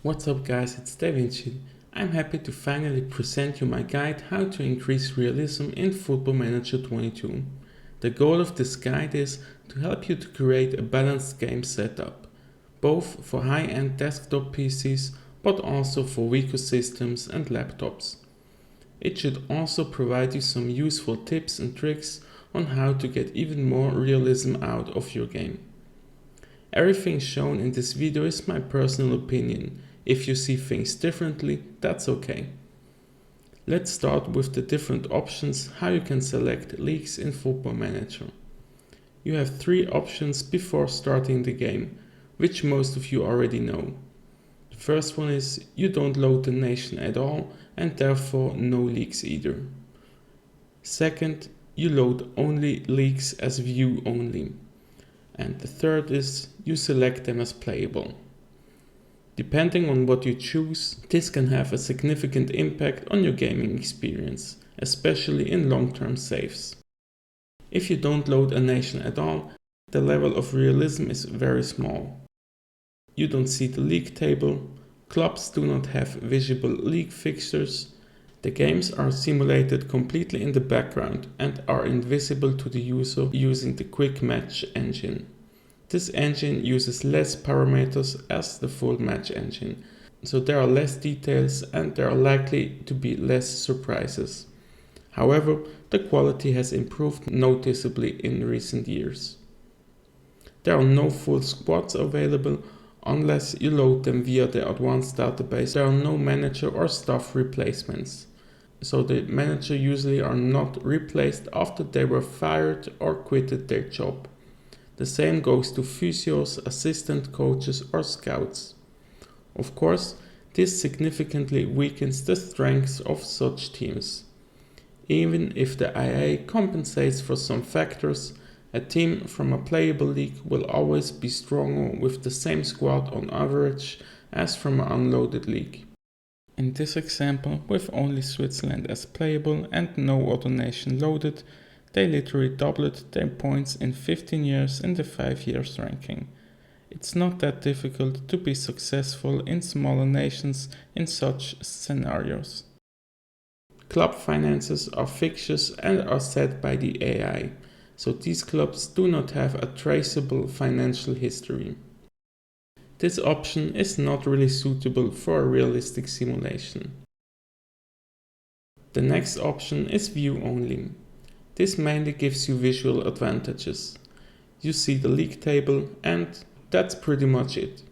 What's up guys, it's Daveincid. I'm happy to finally present you my guide how to increase realism in Football Manager 22. The goal of this guide is to help you to create a balanced game setup, both for high-end desktop PCs but also for weaker systems and laptops. It should also provide you some useful tips and tricks on how to get even more realism out of your game. Everything shown in this video is my personal opinion. If you see things differently, that's okay. Let's start with the different options how you can select leagues in Football Manager. You have 3 options before starting the game, which most of you already know. The first one is you don't load the nation at all and therefore no leagues either. Second, you load only leagues as view only. And the third is you select them as playable. Depending on what you choose, this can have a significant impact on your gaming experience, especially in long-term saves. If you don't load a nation at all, the level of realism is very small. You don't see the league table, clubs do not have visible league fixtures, the games are simulated completely in the background and are invisible to the user using the quick match engine. This engine uses less parameters as the full match engine, so there are less details and there are likely to be less surprises. However, the quality has improved noticeably in recent years. There are no full squads available unless you load them via the advanced database. There are no manager or staff replacements, so the manager usually are not replaced after they were fired or quitted their job. The same goes to physios, assistant coaches or scouts. Of course, this significantly weakens the strengths of such teams. Even if the IA compensates for some factors, a team from a playable league will always be stronger with the same squad on average as from an unloaded league. In this example, with only Switzerland as playable and no other nation loaded, they literally doubled their points in 15 years in the 5 years ranking. It's not that difficult to be successful in smaller nations in such scenarios. Club finances are fixtures and are set by the AI, so these clubs do not have a traceable financial history. This option is not really suitable for a realistic simulation. The next option is view only. This mainly gives you visual advantages. You see the league table and that's pretty much it.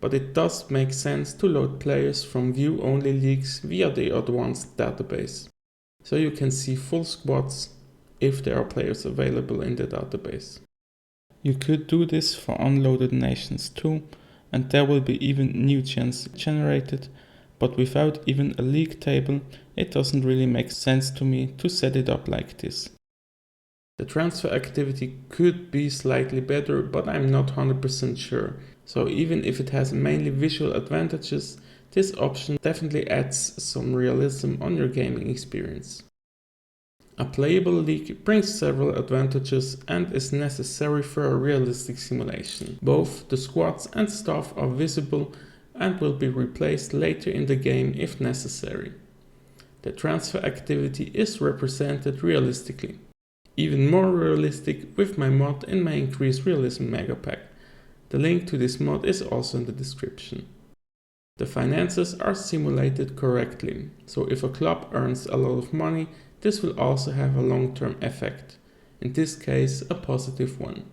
But it does make sense to load players from view-only leagues via the advanced database. So you can see full squads if there are players available in the database. You could do this for unloaded nations too, and there will be even new gens generated, but without even a league table, it doesn't really make sense to me to set it up like this. The transfer activity could be slightly better, but I'm not 100% sure. So even if it has mainly visual advantages, this option definitely adds some realism on your gaming experience. A playable league brings several advantages and is necessary for a realistic simulation. Both the squads and staff are visible and will be replaced later in the game if necessary. The transfer activity is represented realistically. Even more realistic with my mod in my Increased Realism Megapack. The link to this mod is also in the description. The finances are simulated correctly, so if a club earns a lot of money, this will also have a long-term effect, in this case a positive one.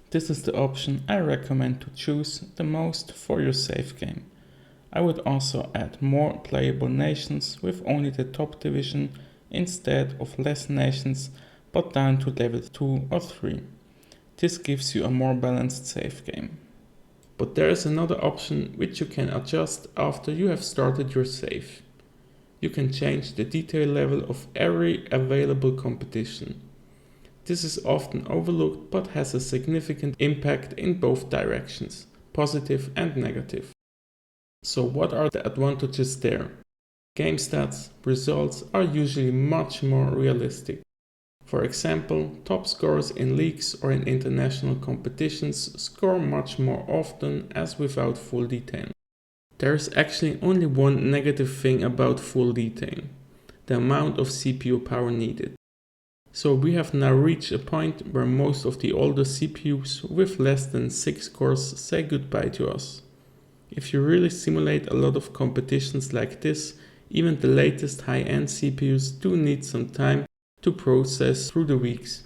This is the option I recommend to choose the most for your safe game. I would also add more playable nations with only the top division instead of less nations, but down to level 2 or 3. This gives you a more balanced save game. But there is another option which you can adjust after you have started your save. You can change the detail level of every available competition. This is often overlooked but has a significant impact in both directions, positive and negative. So what are the advantages there? Game stats, results are usually much more realistic. For example, top scorers in leagues or in international competitions score much more often as without full detail. There's actually only one negative thing about full detail: the amount of CPU power needed. So we have now reached a point where most of the older CPUs with less than 6 cores say goodbye to us. If you really simulate a lot of competitions like this, even the latest high-end CPUs do need some time to process through the weeks.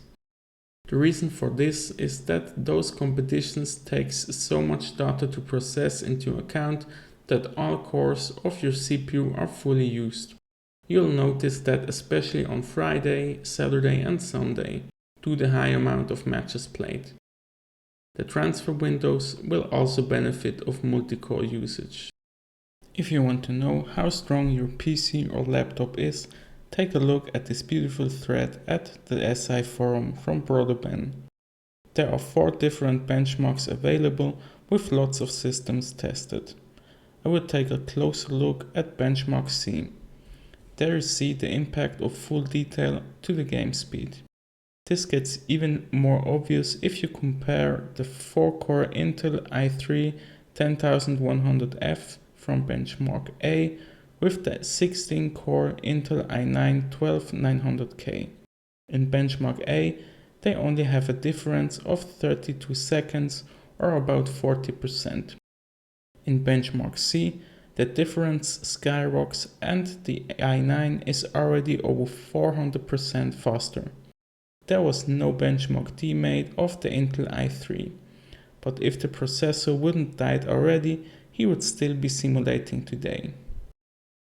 The reason for this is that those competitions takes so much data to process into account that all cores of your CPU are fully used. You'll notice that especially on Friday, Saturday and Sunday, due to the high amount of matches played. The transfer windows will also benefit of multi-core usage. If you want to know how strong your PC or laptop is, take a look at this beautiful thread at the SI forum from Brother Ben. There are 4 different benchmarks available with lots of systems tested. I will take a closer look at benchmark C. There you see the impact of full detail to the game speed. This gets even more obvious if you compare the 4-core Intel i3 10100F from benchmark A with the 16-core Intel i9 12900K. In benchmark A, they only have a difference of 32 seconds or about 40%. In benchmark C, the difference skyrockets and the i9 is already over 400% faster. There was no benchmark D made of the Intel i3, but if the processor wouldn't died already, he would still be simulating today.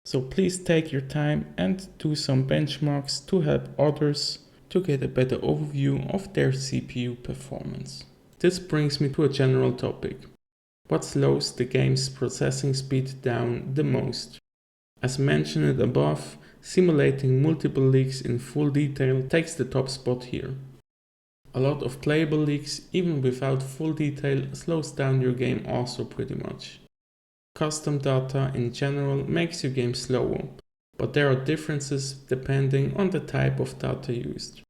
So please take your time and do some benchmarks to help others to get a better overview of their CPU performance. This brings me to a general topic. What slows the game's processing speed down the most? As mentioned above, simulating multiple leaks in full detail takes the top spot here. A lot of playable leaks, even without full detail, slows down your game also pretty much. Custom data in general makes your game slower, but there are differences depending on the type of data used.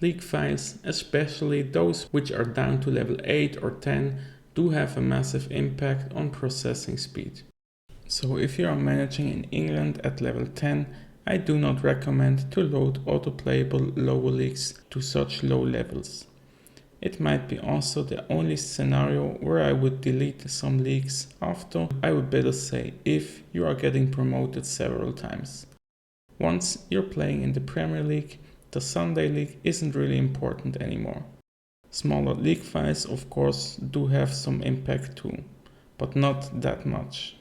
Leak files, especially those which are down to level 8 or 10, do have a massive impact on processing speed. So if you are managing in England at level 10, I do not recommend to load auto-playable lower leaks to such low levels. It might be also the only scenario where I would delete some leaks after, I would better say, if you are getting promoted several times. Once you're playing in the Premier League, the Sunday League isn't really important anymore. Smaller leak files of course do have some impact too, but not that much.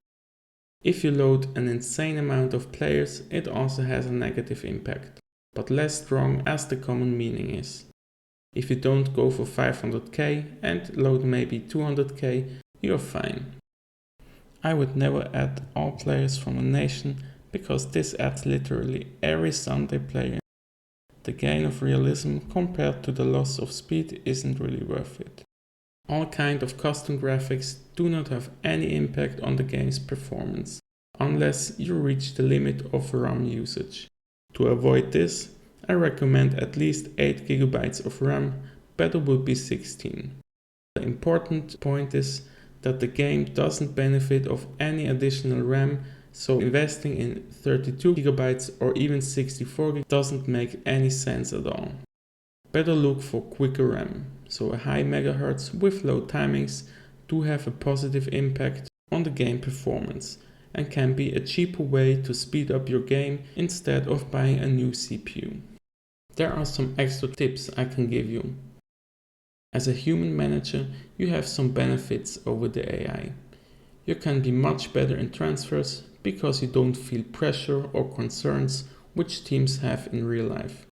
If you load an insane amount of players, it also has a negative impact, but less strong as the common meaning is. If you don't go for 500k and load maybe 200k, you're fine. I would never add all players from a nation because this adds literally every Sunday player. The gain of realism compared to the loss of speed isn't really worth it. All kind of custom graphics do not have any impact on the game's performance, unless you reach the limit of RAM usage. To avoid this, I recommend at least 8 GB of RAM, better would be 16. The important point is that the game doesn't benefit of any additional RAM, so investing in 32 GB or even 64 GB doesn't make any sense at all. Better look for quicker RAM, so a high megahertz with low timings do have a positive impact on the game performance and can be a cheaper way to speed up your game instead of buying a new CPU. There are some extra tips I can give you. As a human manager, you have some benefits over the AI. You can be much better in transfers because you don't feel pressure or concerns which teams have in real life.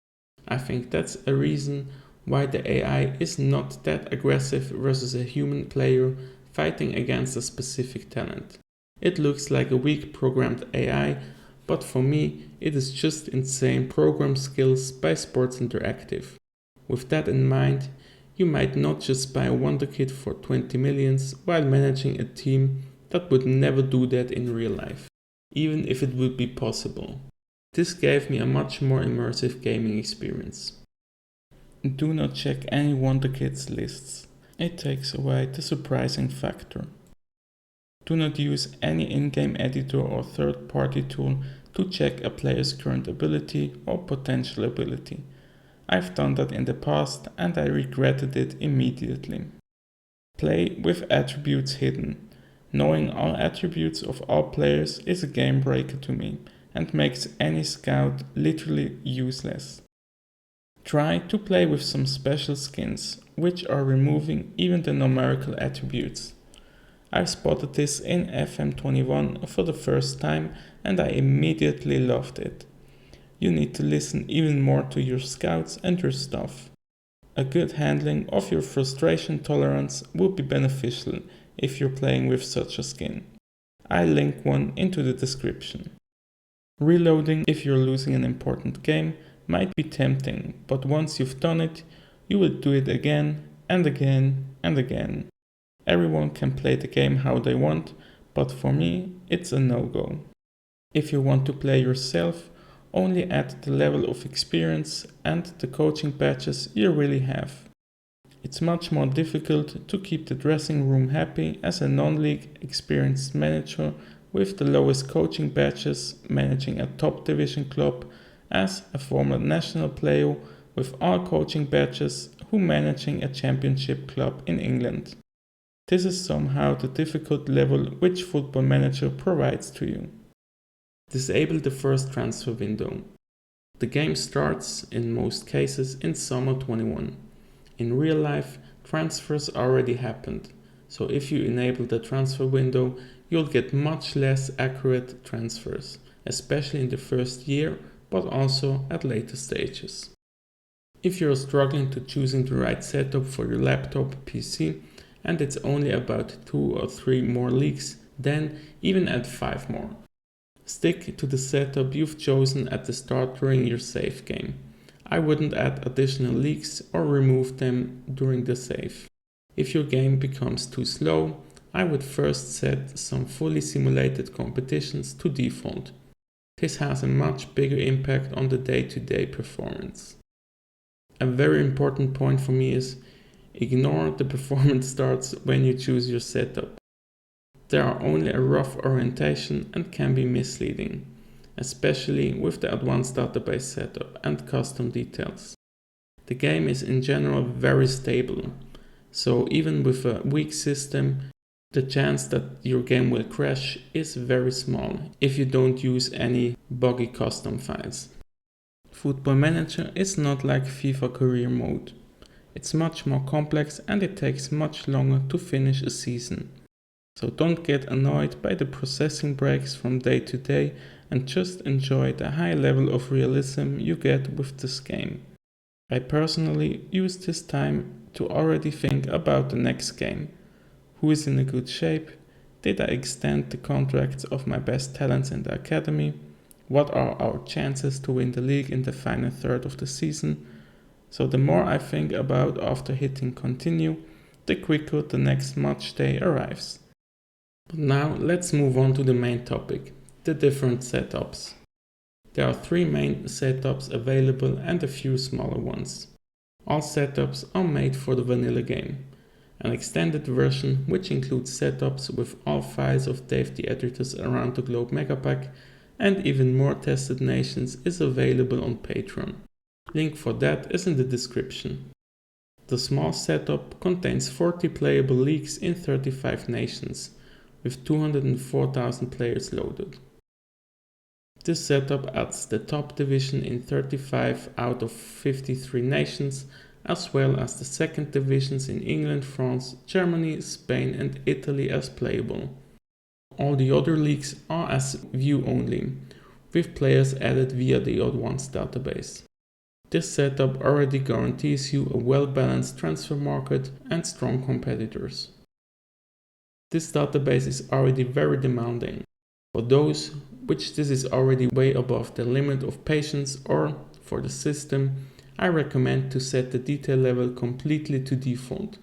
I think that's a reason why the AI is not that aggressive versus a human player fighting against a specific talent. It looks like a weak programmed AI, but for me it is just insane program skills by Sports Interactive. With that in mind, you might not just buy a wonder kit for 20 millions while managing a team that would never do that in real life, even if it would be possible. This gave me a much more immersive gaming experience. Do not check any wonder kits lists. It takes away the surprising factor. Do not use any in-game editor or third-party tool to check a player's current ability or potential ability. I've done that in the past and I regretted it immediately. Play with attributes hidden. Knowing all attributes of all players is a game breaker to me and makes any scout literally useless. Try to play with some special skins, which are removing even the numerical attributes. I spotted this in FM21 for the first time and I immediately loved it. You need to listen even more to your scouts and your staff. A good handling of your frustration tolerance would be beneficial if you're playing with such a skin. I'll link one into the description. Reloading if you're losing an important game might be tempting, but once you've done it, you will do it again and again and again. Everyone can play the game how they want, but for me, it's a no-go. If you want to play yourself, only add the level of experience and the coaching badges you really have. It's much more difficult to keep the dressing room happy as a non-league experienced manager with the lowest coaching badges managing a top division club as a former national player with all coaching badges who managing a championship club in England. This is somehow the difficult level which Football Manager provides to you. Disable the first transfer window. The game starts, in most cases, in summer 21. In real life, transfers already happened, so if you enable the transfer window, you'll get much less accurate transfers, especially in the first year, but also at later stages. If you're struggling to choosing the right setup for your laptop PC, and it's only about 2 or 3 more leagues, then even add 5 more. Stick to the setup you've chosen at the start during your save game. I wouldn't add additional leagues or remove them during the save. If your game becomes too slow, I would first set some fully simulated competitions to default. This has a much bigger impact on the day-to-day performance. A very important point for me is ignore the performance stats when you choose your setup. They are only a rough orientation and can be misleading, especially with the advanced database setup and custom details. The game is in general very stable, so even with a weak system, the chance that your game will crash is very small if you don't use any buggy custom files. Football Manager is not like FIFA Career Mode. It's much more complex and it takes much longer to finish a season. So don't get annoyed by the processing breaks from day to day and just enjoy the high level of realism you get with this game. I personally use this time to already think about the next game. Who is in a good shape? Did I extend the contracts of my best talents in the academy? What are our chances to win the league in the final third of the season? So the more I think about after hitting continue, the quicker the next match day arrives. But now let's move on to the main topic, the different setups. There are 3 main setups available and a few smaller ones. All setups are made for the vanilla game. An extended version, which includes setups with all files of DaveTheEditor's AroundTheGlobe Megapack and even more tested nations, is available on Patreon. Link for that is in the description. The small setup contains 40 playable leagues in 35 nations, with 204,000 players loaded. This setup adds the top division in 35 out of 53 nations, as well as the second divisions in England, France, Germany, Spain and Italy as playable. All the other leagues are as view only, with players added via the advanced database. This setup already guarantees you a well-balanced transfer market and strong competitors. This database is already very demanding. For those which this is already way above the limit of patience, or for the system, I recommend to set the detail level completely to default.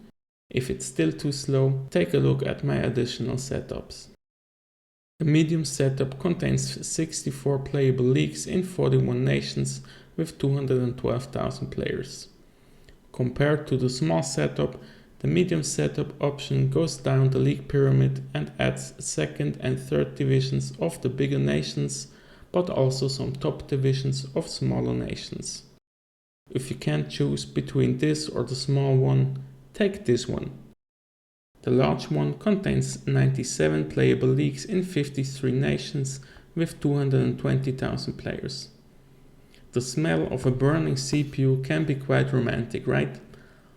If it's still too slow, take a look at my additional setups. The medium setup contains 64 playable leagues in 41 nations with 212,000 players. Compared to the small setup, The medium setup option goes down the league pyramid and adds second and third divisions of the bigger nations, but also some top divisions of smaller nations. If you can't choose between this or the small one, take this one. The large one contains 97 playable leagues in 53 nations with 220,000 players. The smell of a burning CPU can be quite romantic, right?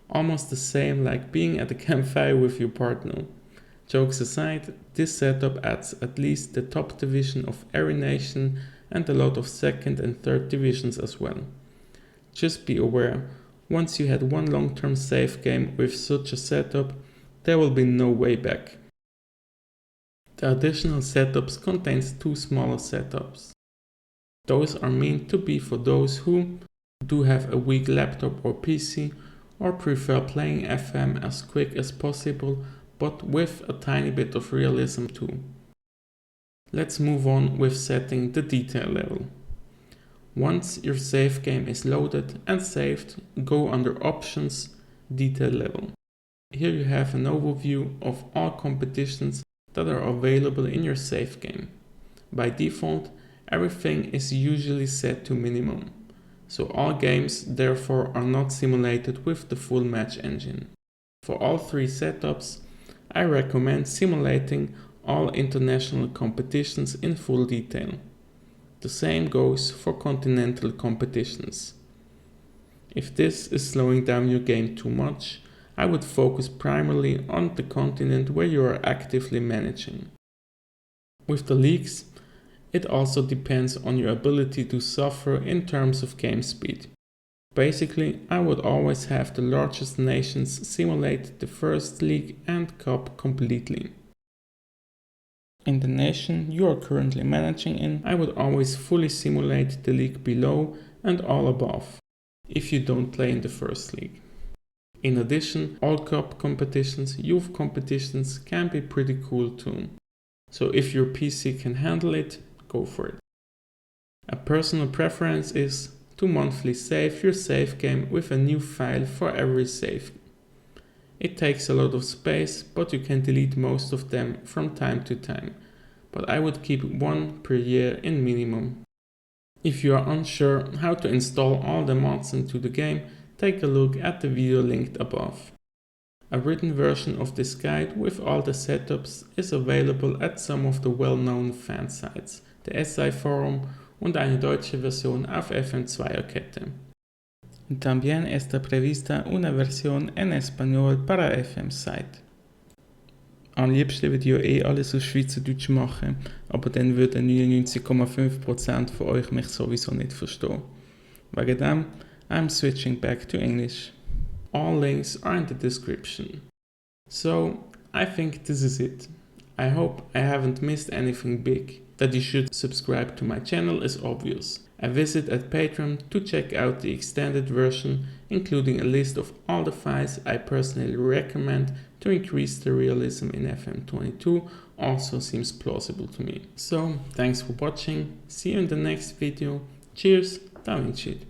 Almost the same like being at a campfire with your partner. Jokes aside, this setup adds at least the top division of every nation and a lot of second and third divisions as well. Just be aware, once you had one long-term save game with such a setup, there will be no way back. The additional setups contains two smaller setups. Those are meant to be for those who do have a weak laptop or PC or prefer playing FM as quick as possible but with a tiny bit of realism too. Let's move on with setting the detail level. Once your save game is loaded and saved, go under Options, Detail Level. Here you have an overview of all competitions that are available in your save game. By default, everything is usually set to minimum, so all games therefore are not simulated with the full match engine. For all three setups, I recommend simulating all international competitions in full detail. The same goes for continental competitions. If this is slowing down your game too much, I would focus primarily on the continent where you are actively managing. With the leagues, it also depends on your ability to suffer in terms of game speed. Basically, I would always have the largest nations simulate the first league and cup completely. In the nation you are currently managing in, I would always fully simulate the league below and all above, if you don't play in the first league. In addition, all cup competitions, youth competitions can be pretty cool too. So if your PC can handle it, go for it. A personal preference is to monthly save your save game with a new file for every save. It takes a lot of space, but you can delete most of them from time to time, but I would keep one per year in minimum. If you are unsure how to install all the mods into the game, take a look at the video linked above. A written version of this guide with all the setups is available at some of the well-known fan sites, the SI Forum und eine deutsche Version auf FM-Zweierkette. También está prevista una versión en español para FMSite. Am liebsten würde ich ja alles auf Schweizerdeutsch machen, aber dann würden 99,5% von euch mich sowieso nicht verstehen. Wegen dem, I'm switching back to English. All links are in the description. So, I think this is it. I hope I haven't missed anything big. That you should subscribe to my channel is obvious. A visit at Patreon to check out the extended version, including a list of all the files I personally recommend to increase the realism in FM22, also seems plausible to me. So, thanks for watching, see you in the next video, cheers, Daveincid.